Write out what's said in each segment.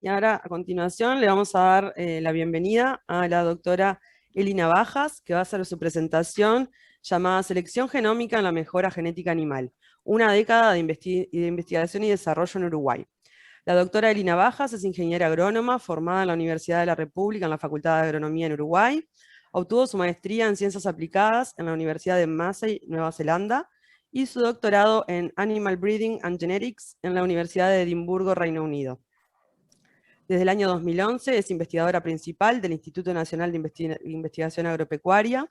Y ahora, a continuación, le vamos a dar la bienvenida a la doctora Elina Bajas, que va a hacer su presentación llamada Selección genómica en la mejora genética animal, una década de investigación y desarrollo en Uruguay. La doctora Elina Bajas es ingeniera agrónoma formada en la Universidad de la República en la Facultad de Agronomía en Uruguay. Obtuvo su maestría en Ciencias Aplicadas en la Universidad de Massey, Nueva Zelanda, y su doctorado en Animal Breeding and Genetics en la Universidad de Edimburgo, Reino Unido. Desde el año 2011 es investigadora principal del Instituto Nacional de Investigación Agropecuaria.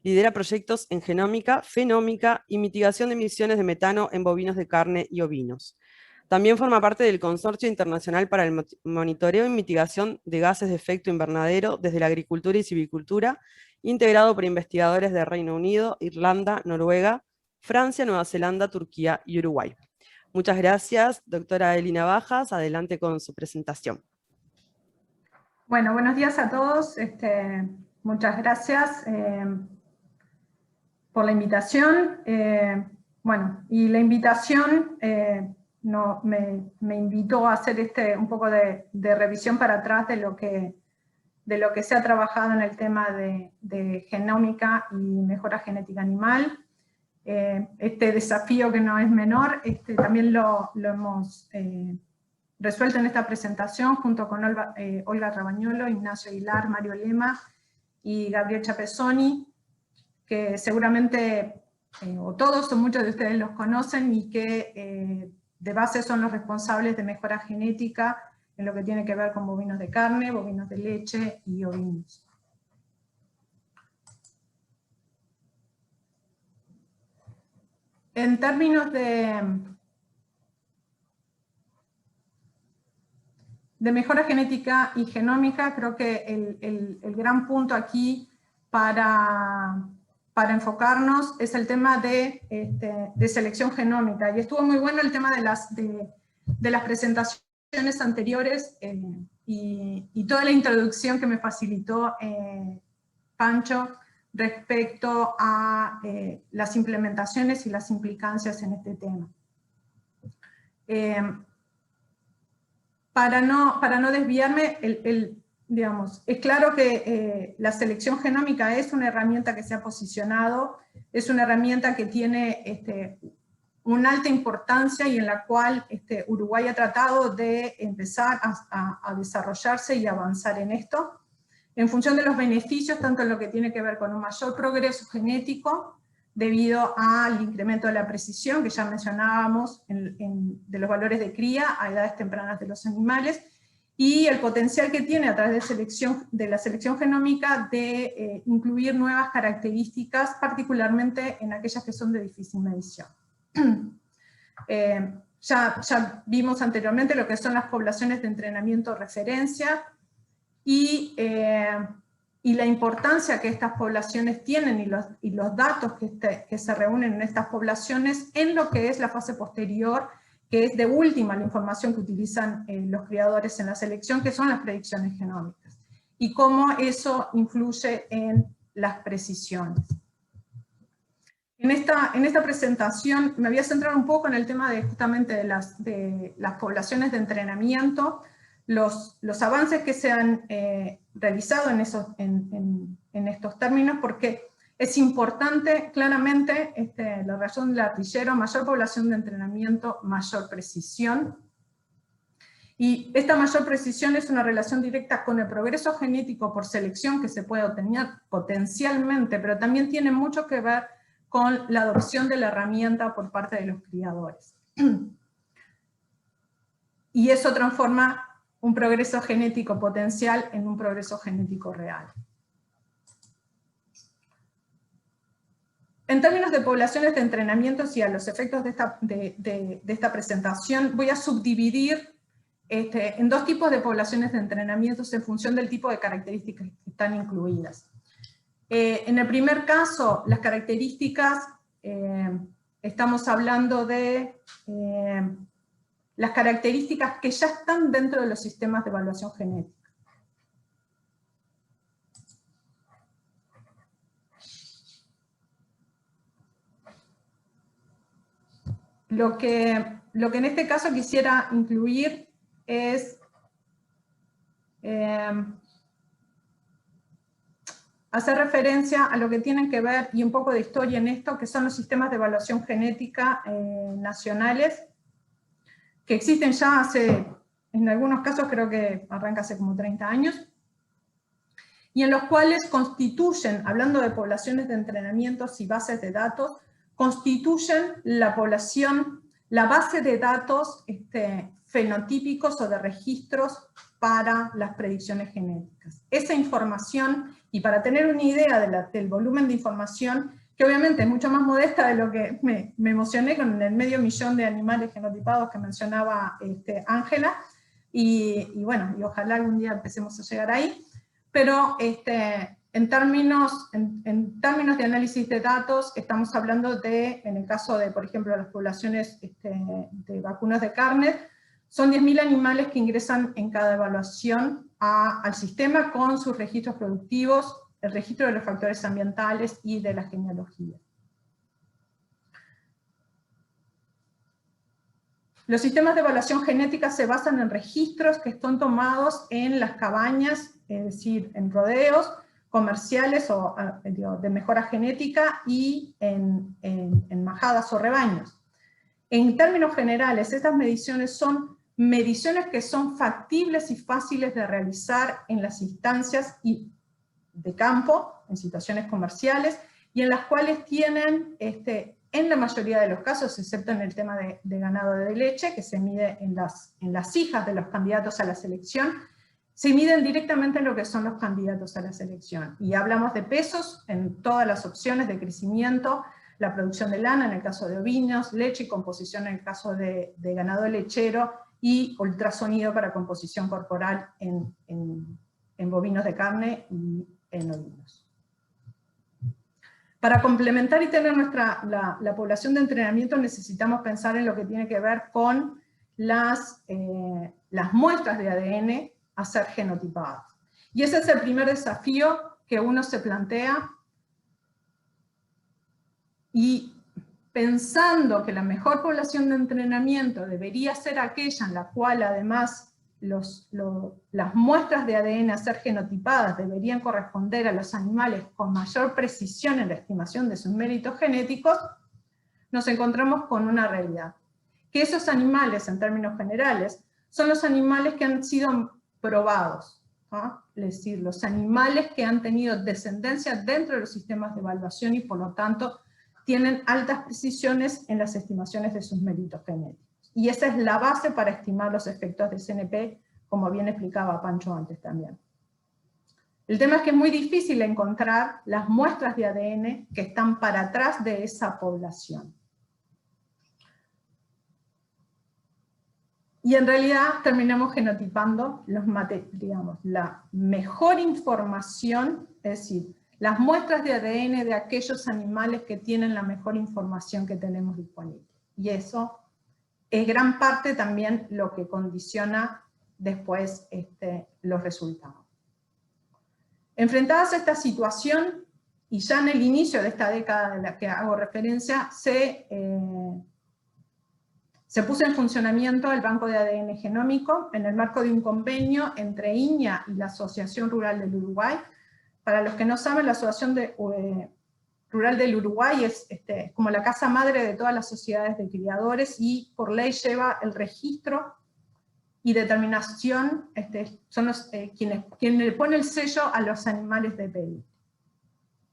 Lidera proyectos en genómica, fenómica y mitigación de emisiones de metano en bovinos de carne y ovinos. También forma parte del Consorcio Internacional para el Monitoreo y Mitigación de Gases de Efecto Invernadero desde la Agricultura y Silvicultura, integrado por investigadores de Reino Unido, Irlanda, Noruega, Francia, Nueva Zelanda, Turquía y Uruguay. Muchas gracias, doctora Elina Bajas. Adelante con su presentación. Bueno, buenos días a todos. Muchas gracias por la invitación. Bueno, y la invitación me invitó a hacer un poco de revisión para atrás de lo que se ha trabajado en el tema de genómica y mejora genética animal. Este desafío, que no es menor, también lo hemos resuelto en esta presentación junto con Olga Rabañolo, Ignacio Aguilar, Mario Lema y Gabriel Chapezoni, que seguramente o todos o muchos de ustedes los conocen y que de base son los responsables de mejora genética en lo que tiene que ver con bovinos de carne, bovinos de leche y ovinos. En términos de mejora genética y genómica, creo que el gran punto aquí para enfocarnos es el tema de selección genómica. Y estuvo muy bueno el tema de las presentaciones anteriores y toda la introducción que me facilitó Pancho respecto a las implementaciones y las implicancias en este tema. Para no desviarme, digamos, es claro que la selección genómica es una herramienta que se ha posicionado, es una herramienta que tiene una alta importancia y en la cual Uruguay ha tratado de empezar a desarrollarse y avanzar en esto, en función de los beneficios, tanto en lo que tiene que ver con un mayor progreso genético, debido al incremento de la precisión, que ya mencionábamos, de los valores de cría a edades tempranas de los animales, y el potencial que tiene a través de la selección genómica de incluir nuevas características, particularmente en aquellas que son de difícil medición. Ya vimos anteriormente lo que son las poblaciones de entrenamiento referencia, y la importancia que estas poblaciones tienen y los datos que se reúnen en estas poblaciones en lo que es la fase posterior, que es de última la información que utilizan los criadores en la selección, que son las predicciones genómicas, y cómo eso influye en las precisiones. En esta presentación me voy a centrar un poco en el tema justamente de las poblaciones de entrenamiento, los avances que se han realizado en estos términos, porque es importante, claramente, la razón del artillero: mayor población de entrenamiento, mayor precisión. Y esta mayor precisión es una relación directa con el progreso genético por selección que se puede obtener potencialmente, pero también tiene mucho que ver con la adopción de la herramienta por parte de los criadores. Y eso transforma un progreso genético potencial en un progreso genético real. En términos de poblaciones de entrenamientos y a los efectos de esta presentación, voy a subdividir en dos tipos de poblaciones de entrenamientos en función del tipo de características que están incluidas. En el primer caso, las características, estamos hablando de las características que ya están dentro de los sistemas de evaluación genética. Lo que en este caso quisiera incluir es hacer referencia a lo que tienen que ver, y un poco de historia en esto, que son los sistemas de evaluación genética nacionales, que existen ya hace, en algunos casos creo que arranca hace como 30 años, y en los cuales constituyen, hablando de poblaciones de entrenamientos y bases de datos, constituyen la población, la base de datos fenotípicos o de registros para las predicciones genéticas. Esa información, y para tener una idea del volumen de información, que obviamente es mucho más modesta de lo que me emocioné con el 500.000 de animales genotipados que mencionaba Ángela, y bueno, y ojalá algún día empecemos a llegar ahí, pero en términos de análisis de datos, estamos hablando de, en el caso de, por ejemplo, las poblaciones de vacunas de carne, son 10.000 animales que ingresan en cada evaluación al sistema con sus registros productivos, el registro de los factores ambientales y de la genealogía. Los sistemas de evaluación genética se basan en registros que están tomados en las cabañas, es decir, en rodeos comerciales o de mejora genética y en majadas o rebaños. En términos generales, estas mediciones son mediciones que son factibles y fáciles de realizar en las instancias de campo, en situaciones comerciales, y en las cuales tienen, en la mayoría de los casos, excepto en el tema de ganado de leche, que se mide en las hijas de los candidatos a la selección, se miden directamente en lo que son los candidatos a la selección. Y hablamos de pesos en todas las opciones de crecimiento, la producción de lana en el caso de ovinos, leche y composición en el caso de ganado lechero, y ultrasonido para composición corporal en bovinos de carne y en ovinos. Para complementar y tener la población de entrenamiento necesitamos pensar en lo que tiene que ver con las muestras de ADN a ser genotipadas. Y ese es el primer desafío que uno se plantea, y pensando que la mejor población de entrenamiento debería ser aquella en la cual además las muestras de ADN a ser genotipadas deberían corresponder a los animales con mayor precisión en la estimación de sus méritos genéticos, nos encontramos con una realidad. Que esos animales, en términos generales, son los animales que han sido probados, ¿no? Es decir, los animales que han tenido descendencia dentro de los sistemas de evaluación y por lo tanto tienen altas precisiones en las estimaciones de sus méritos genéticos. Y esa es la base para estimar los efectos de CNP, como bien explicaba Pancho antes también. El tema es que es muy difícil encontrar las muestras de ADN que están para atrás de esa población. Y en realidad terminamos genotipando la mejor información, es decir, las muestras de ADN de aquellos animales que tienen la mejor información que tenemos disponible. Y eso es gran parte también lo que condiciona después los resultados. Enfrentadas a esta situación, y ya en el inicio de esta década de la que hago referencia, se puso en funcionamiento el Banco de ADN Genómico en el marco de un convenio entre INEA y la Asociación Rural del Uruguay. Para los que no saben, la Asociación Rural del Uruguay es como la casa madre de todas las sociedades de criadores y por ley lleva el registro y determinación, son los, quienes le ponen el sello a los animales de pedigrí.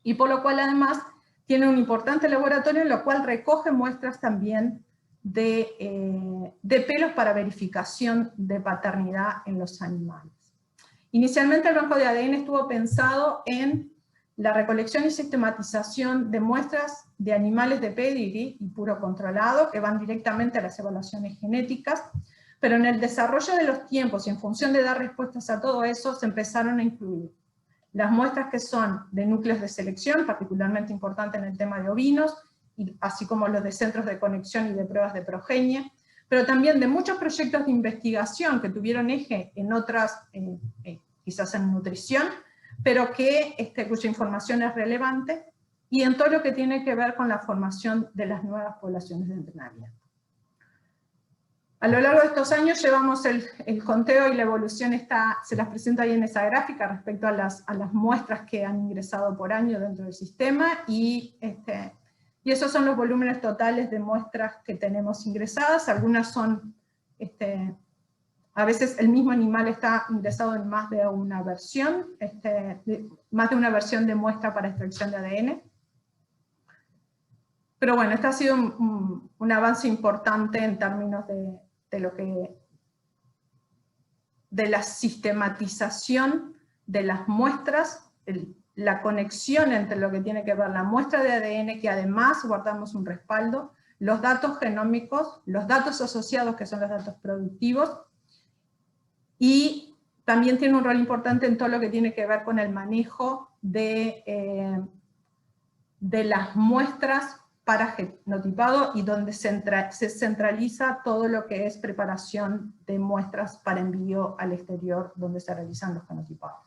Y por lo cual además tiene un importante laboratorio en lo cual recoge muestras también de pelos para verificación de paternidad en los animales. Inicialmente el banco de ADN estuvo pensado en la recolección y sistematización de muestras de animales de pedigrí y puro controlado, que van directamente a las evaluaciones genéticas, pero en el desarrollo de los tiempos y en función de dar respuestas a todo eso, se empezaron a incluir las muestras que son de núcleos de selección, particularmente importante en el tema de ovinos, así como los de centros de conexión y de pruebas de progenie, pero también de muchos proyectos de investigación que tuvieron eje en otras, quizás en nutrición, pero cuya información es relevante, y en todo lo que tiene que ver con la formación de las nuevas poblaciones de entrenamiento. A lo largo de estos años llevamos el conteo y la evolución se las presento ahí en esa gráfica respecto a las muestras que han ingresado por año dentro del sistema, y esos son los volúmenes totales de muestras que tenemos ingresadas. Algunas son, a veces el mismo animal está ingresado en más de una versión, de muestra para extracción de ADN. Pero bueno, este ha sido un avance importante en términos de la sistematización de las muestras, la conexión entre lo que tiene que ver la muestra de ADN, que además guardamos un respaldo, los datos genómicos, los datos asociados, que son los datos productivos, y también tiene un rol importante en todo lo que tiene que ver con el manejo de las muestras para genotipado, y donde se centraliza todo lo que es preparación de muestras para envío al exterior, donde se realizan los genotipados.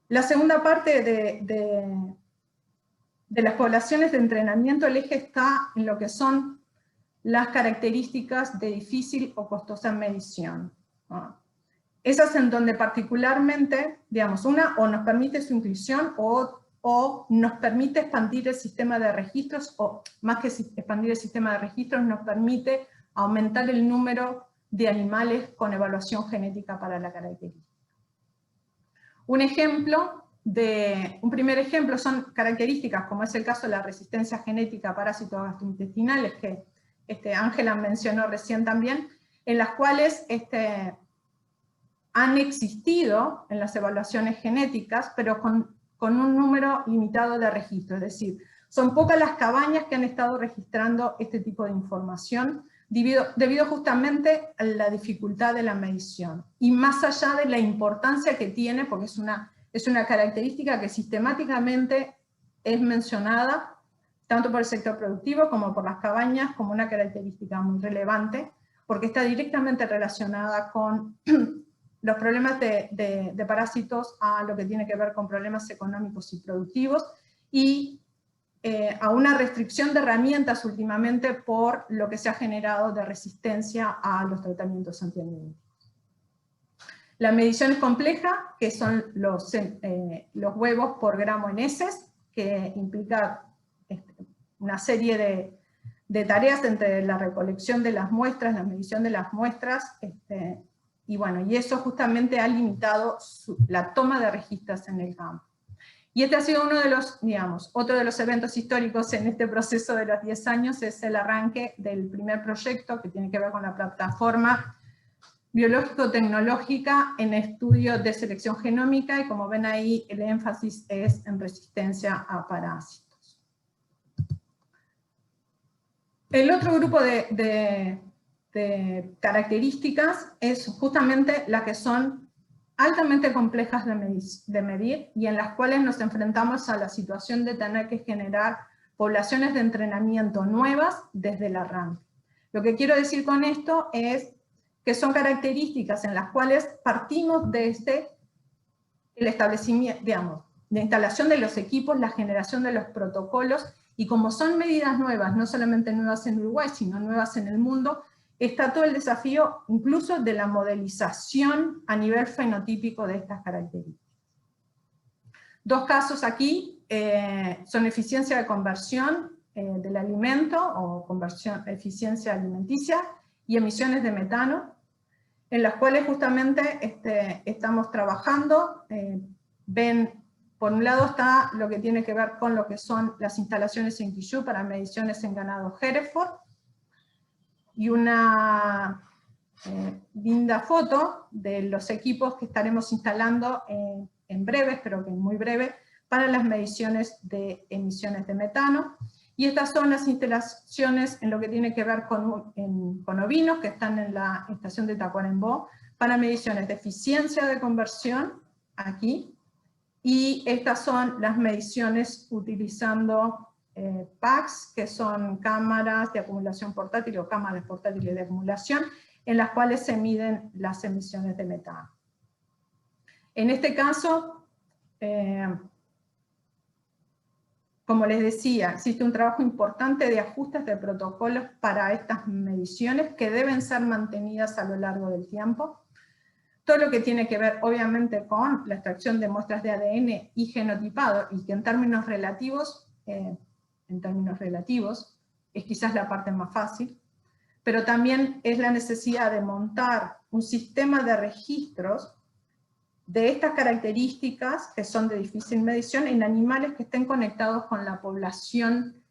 La segunda parte de las poblaciones de entrenamiento, el eje está en lo que son las características de difícil o costosa medición, ¿no? Esas en donde particularmente, digamos, una o nos permite su inclusión o nos permite expandir el sistema de registros, o más que expandir el sistema de registros, nos permite aumentar el número de animales con evaluación genética para la característica. Un primer ejemplo son características, como es el caso de la resistencia genética a parásitos gastrointestinales, que Ángela mencionó recién también, en las cuales han existido en las evaluaciones genéticas, pero con un número limitado de registros. Es decir, son pocas las cabañas que han estado registrando este tipo de información, debido justamente a la dificultad de la medición. Y más allá de la importancia que tiene, porque es una característica que sistemáticamente es mencionada, tanto por el sector productivo como por las cabañas, como una característica muy relevante, porque está directamente relacionada con los problemas de parásitos a lo que tiene que ver con problemas económicos y productivos, y a una restricción de herramientas últimamente por lo que se ha generado de resistencia a los tratamientos antiamiantíticos. La medición es compleja, que son los huevos por gramo en heces, que implica una serie de tareas entre la recolección de las muestras, la medición de las muestras, y bueno, y eso justamente ha limitado la toma de registros en el campo. Y este ha sido uno de los, digamos, otro de los eventos históricos en este proceso de los 10 años, es el arranque del primer proyecto que tiene que ver con la plataforma biológico-tecnológica en estudio de selección genómica, y como ven ahí, el énfasis es en resistencia a parásitos. El otro grupo de características es justamente las que son altamente complejas de medir, y en las cuales nos enfrentamos a la situación de tener que generar poblaciones de entrenamiento nuevas desde el arranque. Lo que quiero decir con esto es que son características en las cuales partimos desde el establecimiento, digamos, la instalación de los equipos, la generación de los protocolos, y como son medidas nuevas, no solamente nuevas en Uruguay, sino nuevas en el mundo, está todo el desafío incluso de la modelización a nivel fenotípico de estas características. Dos casos aquí son eficiencia de conversión del alimento, o eficiencia alimenticia, y emisiones de metano, en las cuales justamente estamos trabajando. Ven, por un lado está lo que tiene que ver con lo que son las instalaciones en Quillú para mediciones en ganado Hereford, y una linda foto de los equipos que estaremos instalando en breve, espero que muy breve, para las mediciones de emisiones de metano. Y estas son las instalaciones en lo que tiene que ver con ovinos, que están en la estación de Tacuarembó, para mediciones de eficiencia de conversión, aquí, y estas son las mediciones utilizando PACs, que son cámaras de acumulación portátil o cámaras portátiles de acumulación, en las cuales se miden las emisiones de metano. En este caso, como les decía, existe un trabajo importante de ajustes de protocolos para estas mediciones que deben ser mantenidas a lo largo del tiempo. Todo lo que tiene que ver, obviamente, con la extracción de muestras de ADN y genotipado, y que en términos relativos es quizás la parte más fácil, pero también es la necesidad de montar un sistema de registros de estas características que son de difícil medición en animales que estén conectados con la población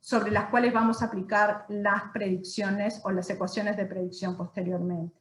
sobre las cuales vamos a aplicar las predicciones o las ecuaciones de predicción posteriormente.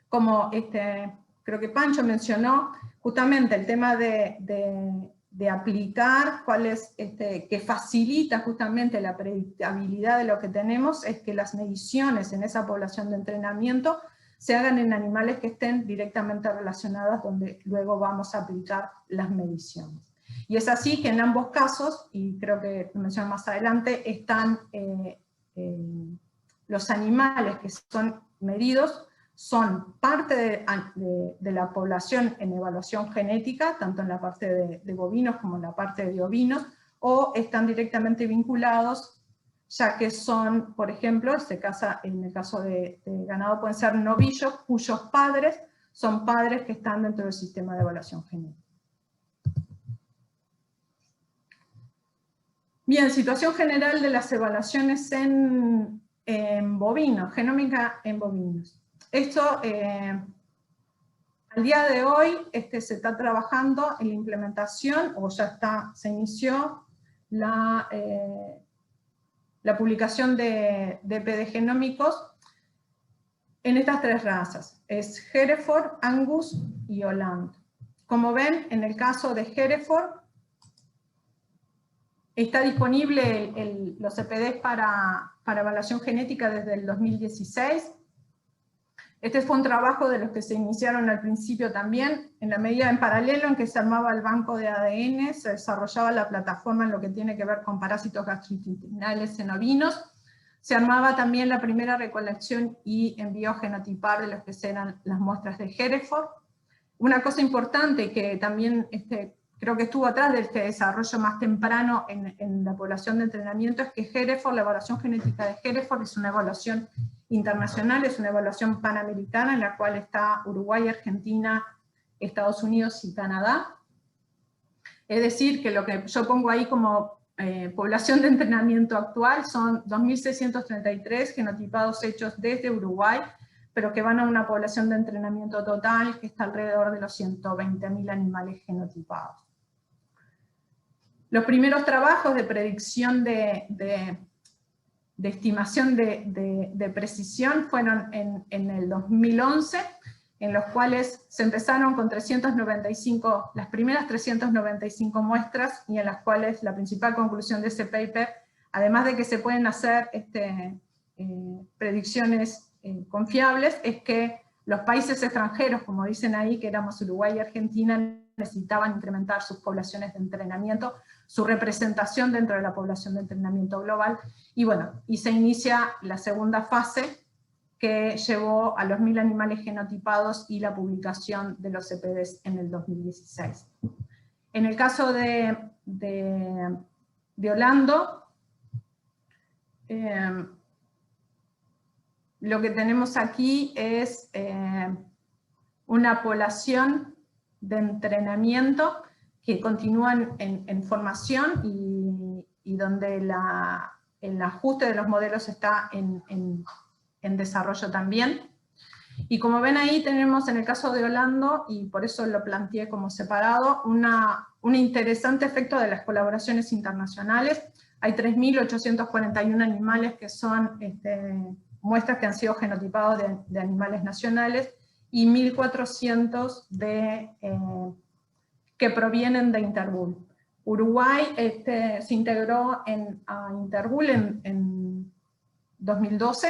Como creo que Pancho mencionó, justamente el tema de aplicar cuáles, que facilita justamente la predictibilidad de lo que tenemos, es que las mediciones en esa población de entrenamiento se hagan en animales que estén directamente relacionados, donde luego vamos a aplicar las mediciones. Y es así que en ambos casos, y creo que lo menciono más adelante, están los animales que son medidos, son parte de la población en evaluación genética, tanto en la parte de bovinos como en la parte de ovinos, o están directamente vinculados, ya que son, por ejemplo, en el caso de ganado pueden ser novillos cuyos padres son padres que están dentro del sistema de evaluación genética. Bien, situación general de las evaluaciones en bovinos, genómica en bovinos. Esto, al día de hoy, se está trabajando en la implementación, o ya se inició la publicación de epidgenómicos en estas tres razas. Es Hereford, Angus y Holland. Como ven, en el caso de Hereford, está disponible los EPDs para evaluación genética desde el 2016. Este fue un trabajo de los que se iniciaron al principio también, en la medida en paralelo en que se armaba el banco de ADN, se desarrollaba la plataforma en lo que tiene que ver con parásitos gastrointestinales en ovinos, se armaba también la primera recolección y envío genotipar de los que eran las muestras de Hereford. Una cosa importante que también creo que estuvo atrás de este desarrollo más temprano en la población de entrenamiento, es que Hereford, la evaluación genética de Hereford es una evaluación internacional, es una evaluación panamericana en la cual está Uruguay, Argentina, Estados Unidos y Canadá. Es decir, que lo que yo pongo ahí como población de entrenamiento actual son 2.633 genotipados hechos desde Uruguay, pero que van a una población de entrenamiento total que está alrededor de los 120.000 animales genotipados. Los primeros trabajos de predicción de estimación de precisión fueron en el 2011, en los cuales se empezaron con las primeras 395 muestras, y en las cuales la principal conclusión de ese paper, además de que se pueden hacer predicciones confiables, es que los países extranjeros, como dicen ahí, que éramos Uruguay y Argentina, necesitaban incrementar sus poblaciones de entrenamiento, su representación dentro de la población de entrenamiento global, y bueno, y se inicia la segunda fase, que llevó a los 1.000 animales genotipados y la publicación de los EPDs en el 2016. En el caso de Holando, lo que tenemos aquí es una población de entrenamiento que continúan en formación y donde el ajuste de los modelos está en desarrollo también. Y como ven ahí tenemos en el caso de Holando, y por eso lo planteé como separado, un interesante efecto de las colaboraciones internacionales. Hay 3.841 animales que son muestras que han sido genotipados de animales nacionales, y 1.400 que provienen de Interbull. Uruguay se integró a Interbull en 2012.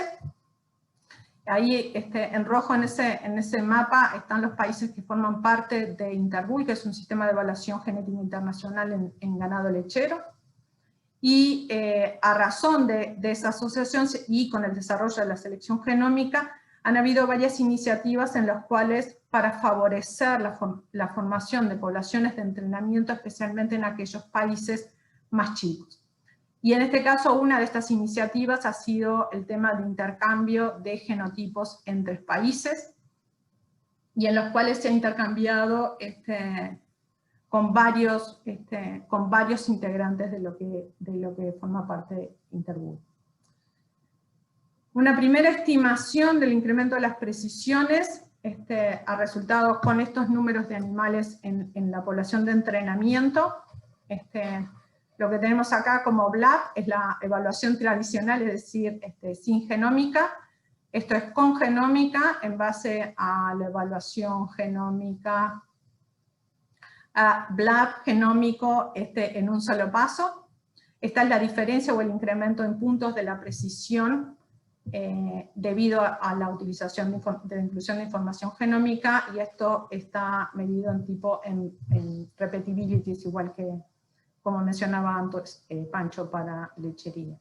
Ahí en rojo en ese mapa están los países que forman parte de Interbull, que es un sistema de evaluación genética internacional en ganado lechero. Y a razón de esa asociación y con el desarrollo de la selección genómica, han habido varias iniciativas en las cuales, para favorecer la formación de poblaciones de entrenamiento, especialmente en aquellos países más chicos. Y en este caso, una de estas iniciativas ha sido el tema de intercambio de genotipos entre países, y en los cuales se ha intercambiado con varios integrantes de lo que forma parte de Interburo. Una primera estimación del incremento de las precisiones ha resultado con estos números de animales en la población de entrenamiento. Lo que tenemos acá como BLAP es la evaluación tradicional, es decir, sin genómica. Esto es con genómica en base a la evaluación genómica, a BLAP genómico en un solo paso. Esta es la diferencia o el incremento en puntos de la precisión debido a la utilización de la inclusión de información genómica, y esto está medido en repetibilities, igual que como mencionaba antes Pancho para lechería.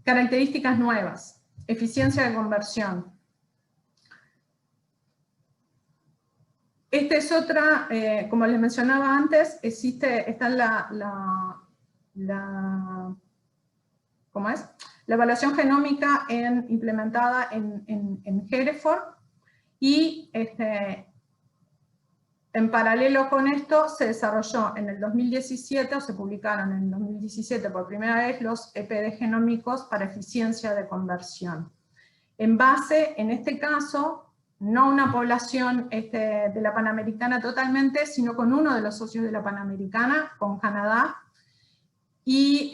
Características nuevas, eficiencia de conversión. Esta es otra, como les mencionaba antes, está ¿cómo es? La evaluación genómica implementada en Hereford, y en paralelo con esto se desarrolló en el 2017, o se publicaron en el 2017 por primera vez, los EPD genómicos para eficiencia de conversión. En base, en este caso, no una población de la Panamericana totalmente, sino con uno de los socios de la Panamericana, con Canadá, y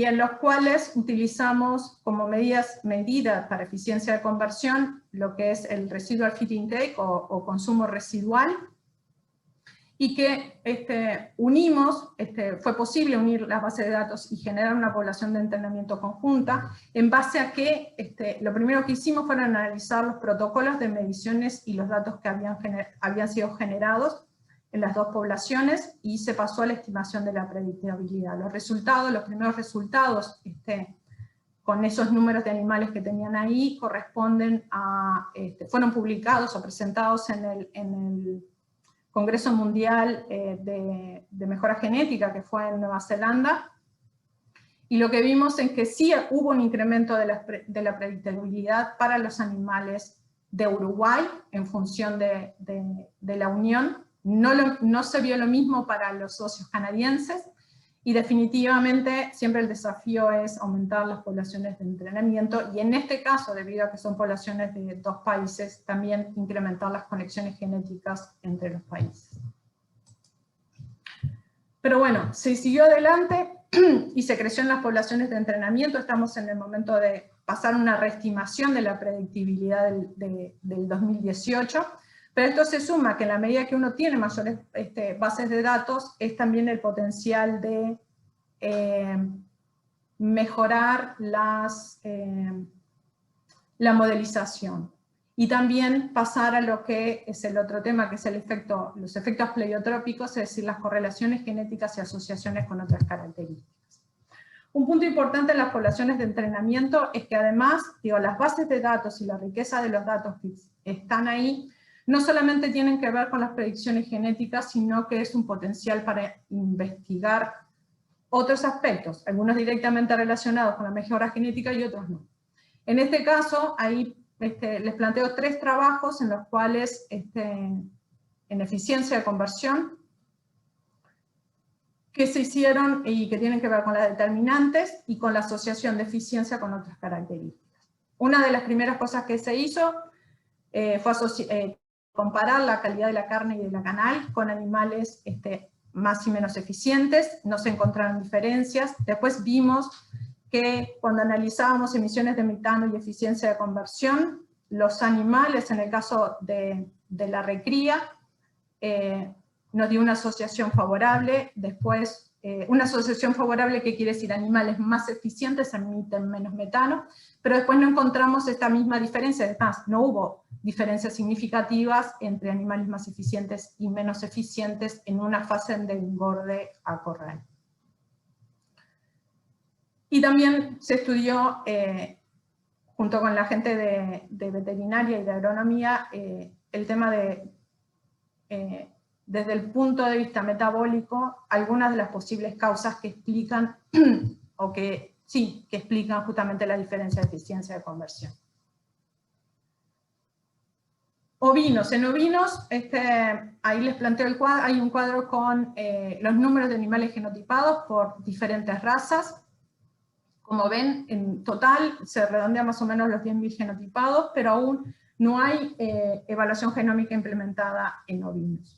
en los cuales utilizamos como medidas para eficiencia de conversión lo que es el residual feed intake o consumo residual, y que fue posible unir las bases de datos y generar una población de entrenamiento conjunta, en base a que lo primero que hicimos fue analizar los protocolos de mediciones y los datos que habían sido generados en las dos poblaciones, y se pasó a la estimación de la predictibilidad. Los primeros resultados, con esos números de animales que tenían ahí, corresponden a, fueron publicados o presentados en el Congreso Mundial de Mejora Genética, que fue en Nueva Zelanda, y lo que vimos es que sí hubo un incremento de la predictibilidad para los animales de Uruguay, en función de la unión. No se vio lo mismo para los socios canadienses, y definitivamente siempre el desafío es aumentar las poblaciones de entrenamiento, y en este caso, debido a que son poblaciones de dos países, también incrementar las conexiones genéticas entre los países. Pero bueno, se siguió adelante y se creció en las poblaciones de entrenamiento. Estamos en el momento de pasar una reestimación de la predictibilidad del 2018, pero esto se suma que en la medida que uno tiene mayores bases de datos, es también el potencial de mejorar la modelización. Y también pasar a lo que es el otro tema, que es los efectos pleiotrópicos, es decir, las correlaciones genéticas y asociaciones con otras características. Un punto importante en las poblaciones de entrenamiento es que además, las bases de datos y la riqueza de los datos que están ahí, no solamente tienen que ver con las predicciones genéticas, sino que es un potencial para investigar otros aspectos, algunos directamente relacionados con la mejora genética y otros no. En este caso, ahí les planteo 3 trabajos en los cuales, en eficiencia de conversión, que se hicieron y que tienen que ver con las determinantes y con la asociación de eficiencia con otras características. Una de las primeras cosas que se hizo fue comparar la calidad de la carne y de la canal con animales más y menos eficientes. No se encontraron diferencias. Después vimos que cuando analizábamos emisiones de metano y eficiencia de conversión, los animales, en el caso de la recría, nos dio una asociación favorable. Después una asociación favorable que quiere decir animales más eficientes emiten menos metano, pero después no encontramos esta misma diferencia, además no hubo diferencias significativas entre animales más eficientes y menos eficientes en una fase de engorde a corral. Y también se estudió, junto con la gente de veterinaria y de agronomía, el tema de, desde el punto de vista metabólico, algunas de las posibles causas que explican, o que sí, que explican justamente la diferencia de eficiencia de conversión. Ovinos. En ovinos, ahí les planteo el cuadro, hay un cuadro con los números de animales genotipados por diferentes razas. Como ven, en total se redondea más o menos los 10.000 genotipados, pero aún no hay evaluación genómica implementada en ovinos.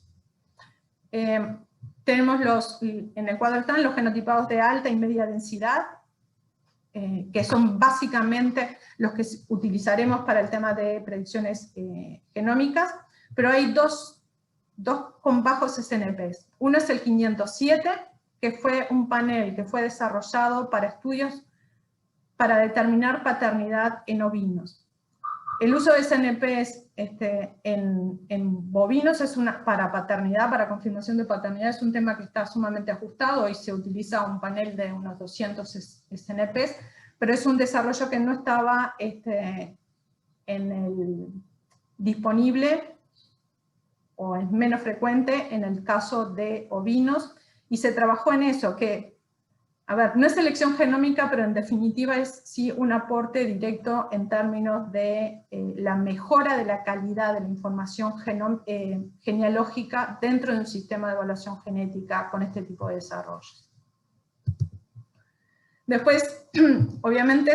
Tenemos en el cuadro están los genotipados de alta y media densidad, que son básicamente los que utilizaremos para el tema de predicciones genómicas, pero hay dos con bajos SNPs. Uno es el 507, que fue un panel que fue desarrollado para estudios para determinar paternidad en ovinos. El uso de SNPs en bovinos es para paternidad, para confirmación de paternidad, es un tema que está sumamente ajustado y se utiliza un panel de unos 200 SNPs, pero es un desarrollo que no estaba disponible o es menos frecuente en el caso de ovinos, y se trabajó en eso, que a ver, no es selección genómica, pero en definitiva es sí un aporte directo en términos de la mejora de la calidad de la información genealógica dentro de un sistema de evaluación genética con este tipo de desarrollos. Después, obviamente,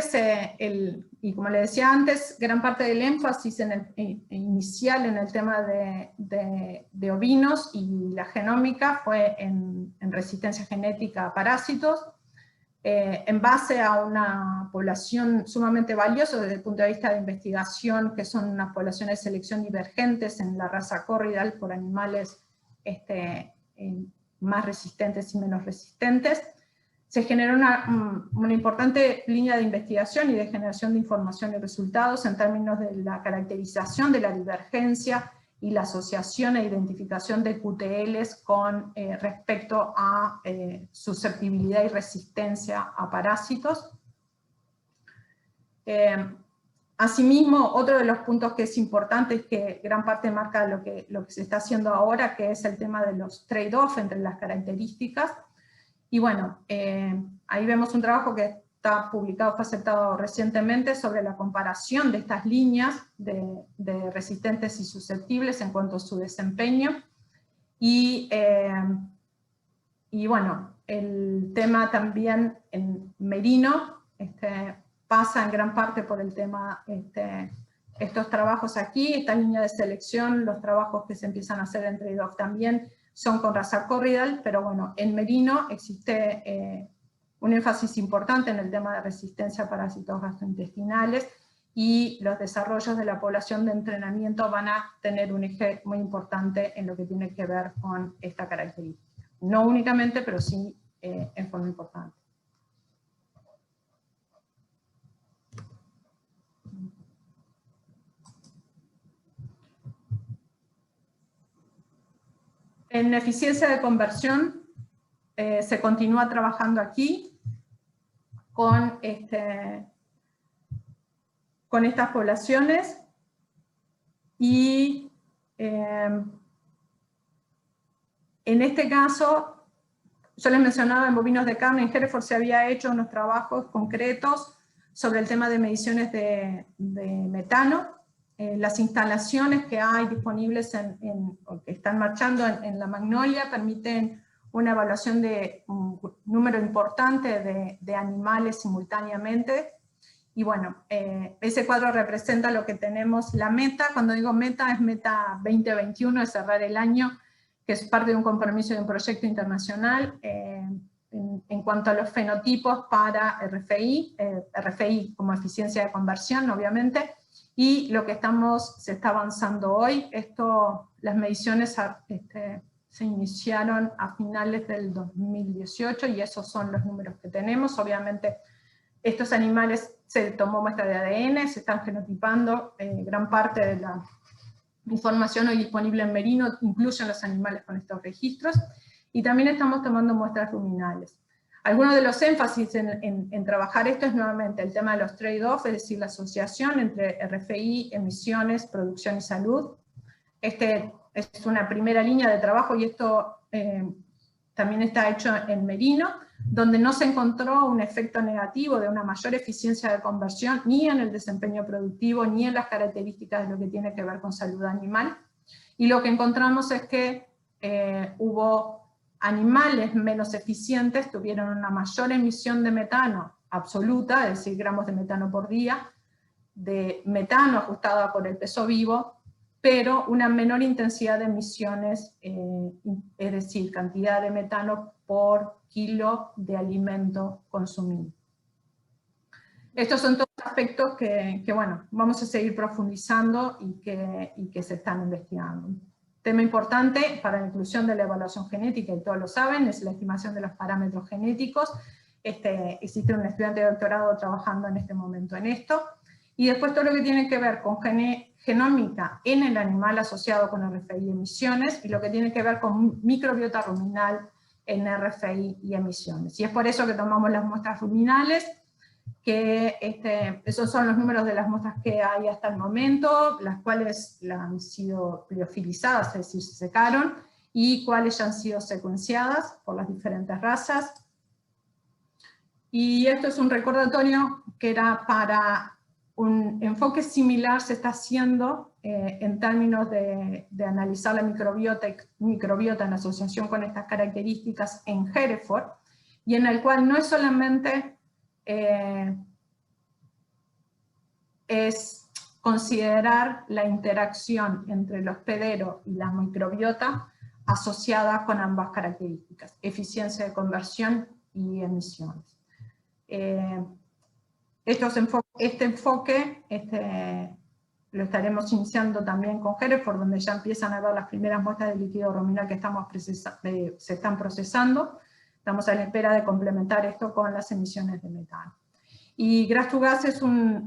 y como le decía antes, gran parte del énfasis inicial en el tema de ovinos y la genómica fue en resistencia genética a parásitos, en base a una población sumamente valiosa desde el punto de vista de investigación, que son unas poblaciones de selección divergentes en la raza Corridal por animales más resistentes y menos resistentes. Se generó una importante línea de investigación y de generación de información y resultados en términos de la caracterización de la divergencia y la asociación e identificación de QTLs con respecto a susceptibilidad y resistencia a parásitos. Asimismo, otro de los puntos que es importante es que gran parte marca lo que se está haciendo ahora, que es el tema de los trade-off entre las características. Y bueno, ahí vemos un trabajo que está publicado, fue aceptado recientemente, sobre la comparación de estas líneas de resistentes y susceptibles en cuanto a su desempeño. Y bueno, el tema también en merino pasa en gran parte por el tema, estos trabajos aquí, esta línea de selección, los trabajos que se empiezan a hacer en trade-off también son con raza Corridal, pero bueno, en merino existe un énfasis importante en el tema de resistencia a parásitos gastrointestinales, y los desarrollos de la población de entrenamiento van a tener un eje muy importante en lo que tiene que ver con esta característica. No únicamente, pero sí en forma importante. En eficiencia de conversión se continúa trabajando aquí con estas poblaciones, y en este caso, yo les mencionaba en bovinos de carne, en Hereford se había hecho unos trabajos concretos sobre el tema de mediciones de metano. Las instalaciones que hay disponibles o que están marchando en la Magnolia permiten una evaluación de un número importante de animales simultáneamente. Y bueno, ese cuadro representa lo que tenemos, la meta. Cuando digo meta, es meta 2021, es cerrar el año, que es parte de un compromiso de un proyecto internacional en cuanto a los fenotipos para RFI como eficiencia de conversión, obviamente. Y lo que se está avanzando hoy, las mediciones se iniciaron a finales del 2018 y esos son los números que tenemos. Obviamente estos animales se tomó muestra de ADN, se están genotipando, gran parte de la información hoy disponible en Merino incluyen los animales con estos registros, y también estamos tomando muestras ruminales. Algunos de los énfasis en trabajar esto es nuevamente el tema de los trade-off, es decir, la asociación entre RFI, emisiones, producción y salud. Este es una primera línea de trabajo y esto también está hecho en Merino, donde no se encontró un efecto negativo de una mayor eficiencia de conversión ni en el desempeño productivo ni en las características de lo que tiene que ver con salud animal. Y lo que encontramos es que hubo animales menos eficientes, tuvieron una mayor emisión de metano absoluta, es decir, gramos de metano por día, de metano ajustada por el peso vivo, pero una menor intensidad de emisiones, es decir, cantidad de metano por kilo de alimento consumido. Estos son todos aspectos que bueno, vamos a seguir profundizando y que se están investigando. Un tema importante para la inclusión de la evaluación genética, y todos lo saben, es la estimación de los parámetros genéticos. Existe un estudiante de doctorado trabajando en este momento en esto. Y después todo lo que tiene que ver con genómica en el animal asociado con RFI y emisiones, y lo que tiene que ver con microbiota ruminal en RFI y emisiones. Y es por eso que tomamos las muestras ruminales, que esos son los números de las muestras que hay hasta el momento, las cuales han sido liofilizadas, es decir, se secaron, y cuáles ya han sido secuenciadas por las diferentes razas. Y esto es un recordatorio que era para un enfoque similar se está haciendo en términos de analizar la microbiota en asociación con estas características en Hereford, y en el cual no es solamente es considerar la interacción entre el hospedero y la microbiota asociada con ambas características, eficiencia de conversión y emisiones. Este enfoque lo estaremos iniciando también con Hereford, donde ya empiezan a ver las primeras muestras de líquido ruminal que se están procesando. Estamos a la espera de complementar esto con las emisiones de metano. Y Grass2Gas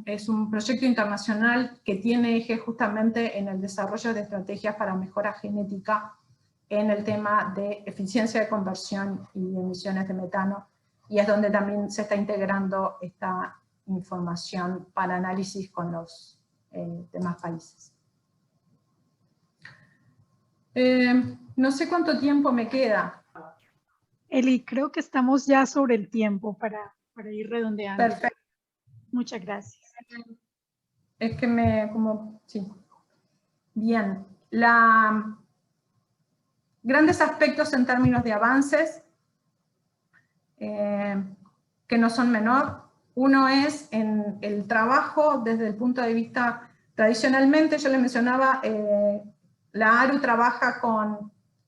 es un proyecto internacional que tiene eje justamente en el desarrollo de estrategias para mejora genética en el tema de eficiencia de conversión y emisiones de metano, y es donde también se está integrando esta información para análisis con los demás países. No sé cuánto tiempo me queda. Eli, creo que estamos ya sobre el tiempo para ir redondeando. Perfecto. Muchas gracias. Es que sí. Bien. Grandes aspectos en términos de avances, que no son menor. Uno es en el trabajo desde el punto de vista, tradicionalmente yo les mencionaba, la ARU trabaja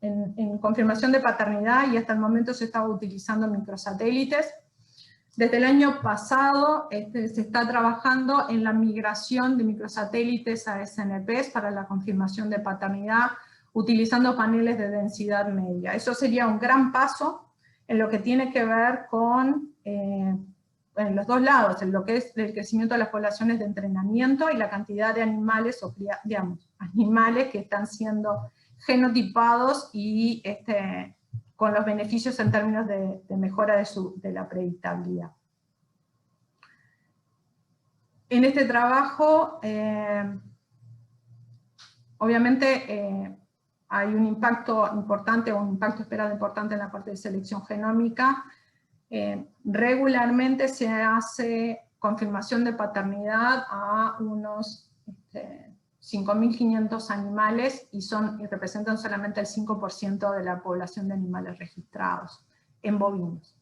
en confirmación de paternidad y hasta el momento se estaba utilizando microsatélites. Desde el año pasado se está trabajando en la migración de microsatélites a SNPs para la confirmación de paternidad, utilizando paneles de densidad media. Eso sería un gran paso en lo que tiene que ver con en los dos lados, en lo que es el crecimiento de las poblaciones de entrenamiento y la cantidad de animales, digamos, animales que están siendo genotipados y con los beneficios en términos de mejora de la predictabilidad. En este trabajo, obviamente, hay un impacto importante, o un impacto esperado importante en la parte de selección genómica. Regularmente se hace confirmación de paternidad a unos 5.500 animales y representan solamente el 5% de la población de animales registrados en bovinos.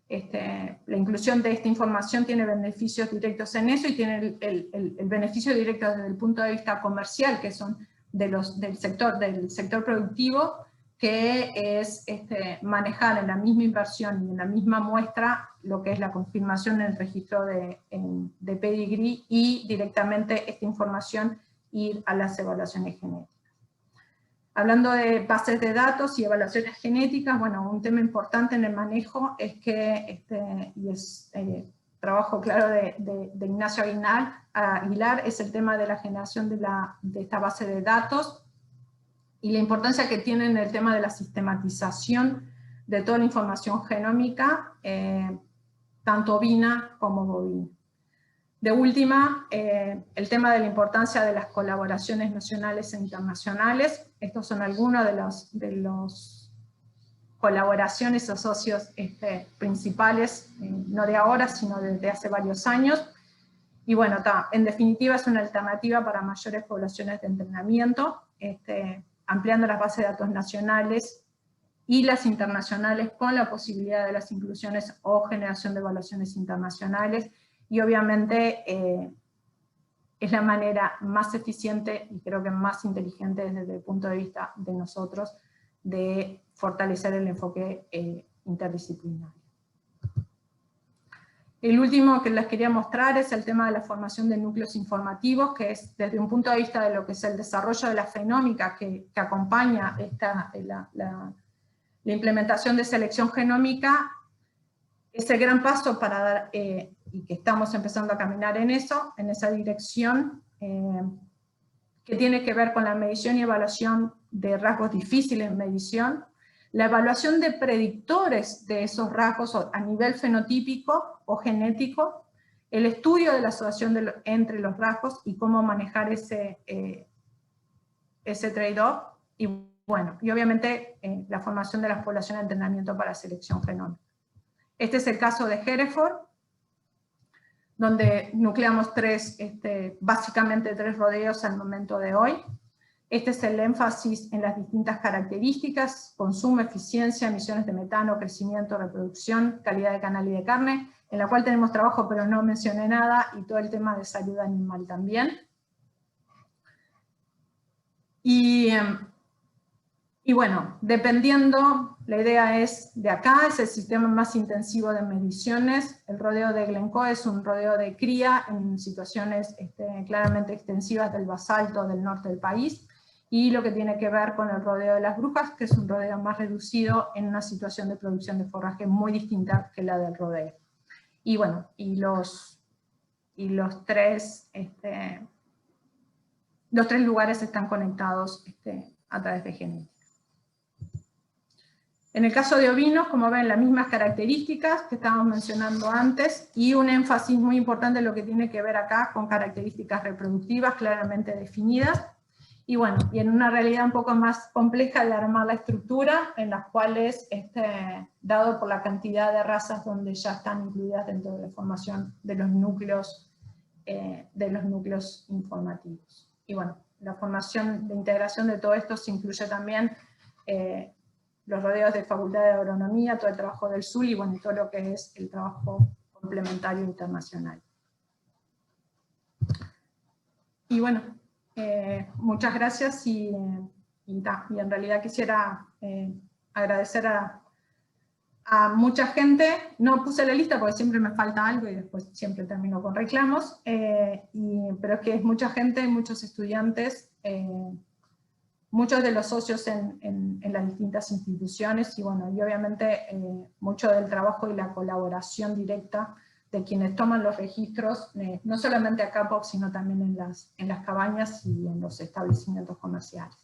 La inclusión de esta información tiene beneficios directos en eso, y tiene el beneficio directo desde el punto de vista comercial, que son del sector productivo, que es manejar en la misma inversión y en la misma muestra lo que es la confirmación en el registro de pedigrí, y directamente esta información ir a las evaluaciones genéticas. Hablando de bases de datos y evaluaciones genéticas, bueno, un tema importante en el manejo es que, y es trabajo claro de Ignacio Aguilar, es el tema de la generación de esta base de datos, y la importancia que tiene en el tema de la sistematización de toda la información genómica, tanto ovina como bovina. De última, el tema de la importancia de las colaboraciones nacionales e internacionales. Estos son algunos de los colaboraciones o socios principales, no de ahora, sino desde hace varios años. Y bueno, en definitiva es una alternativa para mayores poblaciones de entrenamiento, ampliando las bases de datos nacionales y las internacionales con la posibilidad de las inclusiones o generación de evaluaciones internacionales, y obviamente es la manera más eficiente y creo que más inteligente desde el punto de vista de nosotros de fortalecer el enfoque interdisciplinario. El último que les quería mostrar es el tema de la formación de núcleos informativos, que es desde un punto de vista de lo que es el desarrollo de la fenómica que acompaña la implementación de selección genómica, es el gran paso para dar, y que estamos empezando a caminar en esa dirección, que tiene que ver con la medición y evaluación de rasgos difíciles en medición, la evaluación de predictores de esos rasgos a nivel fenotípico o genético, el estudio de la asociación entre los rasgos y cómo manejar ese trade-off, y bueno, y obviamente la formación de las poblaciones de entrenamiento para selección genómica. Este es el caso de Hereford, donde nucleamos básicamente tres rodeos al momento de hoy. Este es el énfasis en las distintas características: consumo, eficiencia, emisiones de metano, crecimiento, reproducción, calidad de canal y de carne, en la cual tenemos trabajo pero no mencioné nada, y todo el tema de salud animal también. Y bueno, dependiendo, la idea es de acá, es el sistema más intensivo de mediciones. El rodeo de Glencoe es un rodeo de cría en situaciones claramente extensivas del basalto del norte del país, y lo que tiene que ver con el rodeo de las Brujas, que es un rodeo más reducido en una situación de producción de forraje muy distinta que la del rodeo. Y bueno, los tres lugares están conectados a través de genética. En el caso de ovinos, como ven, las mismas características que estábamos mencionando antes, y un énfasis muy importante en lo que tiene que ver acá con características reproductivas claramente definidas, y bueno, y en una realidad un poco más compleja de armar la estructura, en las cuales, dado por la cantidad de razas donde ya están incluidas dentro de la formación de los núcleos informativos. Y bueno, la formación de integración de todo esto se incluye también los rodeos de Facultad de Agronomía, todo el trabajo del SUL, y bueno, todo lo que es el trabajo complementario internacional. Y bueno, muchas gracias, y en realidad quisiera agradecer a mucha gente. No puse la lista porque siempre me falta algo y después siempre termino con reclamos, pero es que es mucha gente, muchos estudiantes, muchos de los socios en las distintas instituciones, y bueno, y obviamente mucho del trabajo y la colaboración directa de quienes toman los registros, no solamente a CAPOC, sino también en las cabañas y en los establecimientos comerciales.